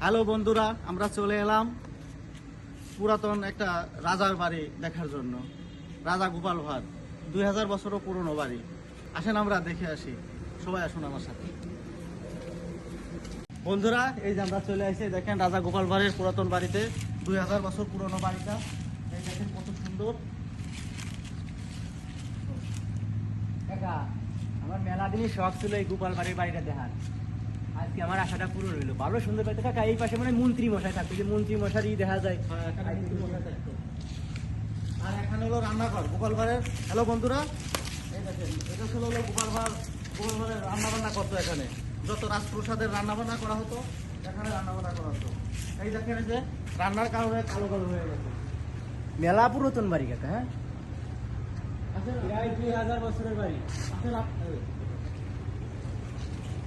Hello বন্ধুরা, আমরা চলে এলাম পুরাতন একটা রাজার বাড়ি দেখার জন্য। রাজা গোপাল ভাঁড় 2000 বছরও পুরনো বাড়ি। আসেন আমরা দেখে আসি, সবাই আসুন আমার সাথে। বন্ধুরা, এই যে আমরা চলে আসি, দেখেন রাজা গোপাল ভাঁড়ের পুরাতন বাড়িতে। 2000 বছর পুরনো বাড়িটা, এই দেখেন কত সুন্দর। কাকা, আমার মেলা দিনই শখ ছিল এই গোপাল বাড়ির বাড়িটা দেখার। আজকে আমার আশাটা পূরণ হইলো। ভালো সুন্দর বাড়িতে কাকা, এই পাশে মানে মন্ত্রী মশাই থাকতো, যে মন্ত্রী মশারই দেখা যায়। আর এখানে হলো রান্নাঘর গোপাল ভাঁড়ের। হ্যালো বন্ধুরা, এই দেখেন এটা ছিল হলো গোপাল ভাঁড়ের রান্না বান্না করতো। এখানে যত রাজপ্রসাদের রান্না বান্না করা হতো, এখানে রান্না বান্না করা হতো। এই দেখেন এই যে রান্নার কারণে কালো কালো হয়ে গেছে। মেলা পুরাতন বাড়ি কাকা। হ্যাঁ, আসেন, প্রায় 2000 বছরের বাড়ি। আসেন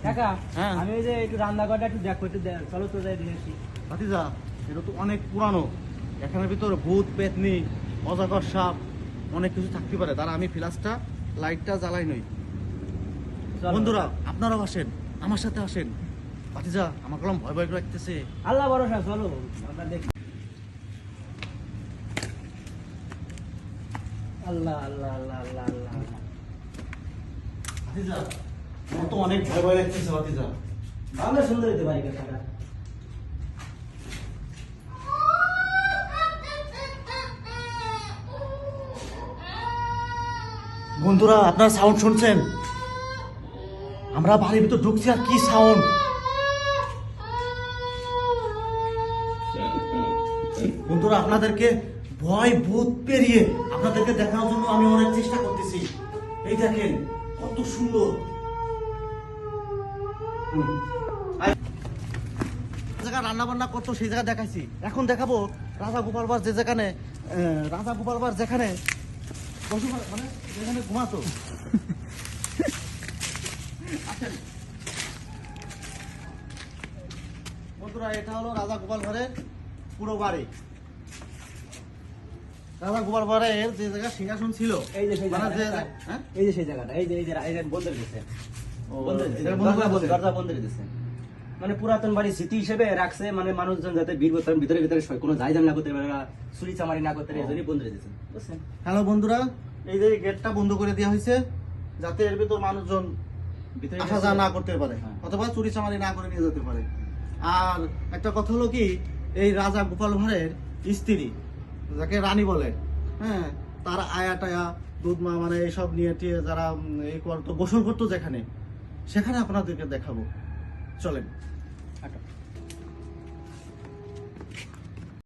কাকা, হ্যাঁ। আমি ওই যে একটু রান্নাঘরটা একটু দেখো, একটু চলো তো যাই দেখেছি। ভাতিজা, এটা তো অনেক পুরানো। এখানের ভিতরে ভূত পেতনি অজগর সাপ অনেক কিছু থাকতে পারে। তারা আমি ফ্ল্যাশটা লাইটটা জ্বালাই নই। বন্ধুরা আপনারাও আসেন, আমার সাথে আসেন। ভাতিজা, আমার কলম ভয় ভয় রাখতেছে। আল্লাহ ভরসা, চলো আমরা দেখি। আল্লাহ আল্লাহ আল্লাহ আল্লাহ আল্লাহ আল্লাহ। ভাতিজা, আমার তো অনেক ভয় ভয় লাগতেছে ভাতিজা। ভালো সুন্দর হইতে পারি কাকা। বন্ধুরা, আপনারা সাউন্ড শুনছেন? আমরা বাড়ির ভিতর ঢুকছি, আর কি সাউন্ড! বন্ধুরা, আপনাদেরকে ভয় ভূত পেরিয়ে আপনাদেরকে দেখানোর জন্য আমি অনেক চেষ্টা করতেছি। এই দেখেন কত সুন্দর জায়গা রান্না বান্না করতো, সেই জায়গা দেখাইছি। এখন দেখাবো রাজা গোপাল ভাঁড় যেখানে মানে যেখানে ঘুমাতো। বন্ধুরা, এটা হলো রাজা গোপাল ভাঁড়ের পুরো বাড়ি। রাজা গোপাল ভাঁড়ের যে জায়গা সিংহাসন ছিল, এই যে সেই মানে জায়গাটা, হ্যাঁ? এই যে সেই জায়গাটা, এই যে বন্ধ দিয়েছে, ও, এটা বন্ধ করে দিয়েছে। দরজা বন্ধ দিয়েছে। মানে পুরাতন বাড়ি স্মৃতি হিসেবে রাখছে, মানে মানুষজন যাতে ভিড় করতে ভিতরে ভিতরে কোনো জায়গা না করতে পারে, চুরি চামারি না করতে পারে, এই জন্যই বন্ধ দিয়েছে, বুঝছেন? হ্যালো বন্ধুরা, এই যে গেটটা বন্ধ করে দেওয়া হয়েছে, যাতে এর ভিতর মানুষজন ভিতরে আসা যাওয়া না করতে পারে, হ্যাঁ। অথবা চুরি চামারি না করে নিয়ে যেতে পারে। আর একটা কথা হলো কি, এই রাজা গোপাল ভাঁড়ের স্ত্রী, যাকে রানী বলে, হ্যাঁ, তার আয়া টায়া দুধ মা মানে এইসব নিয়ে টিয়ে যারা এই করতো, গোসল করতো যেখানে, সেখানে আপনাদেরকে দেখাবো। চলেন। আচ্ছা।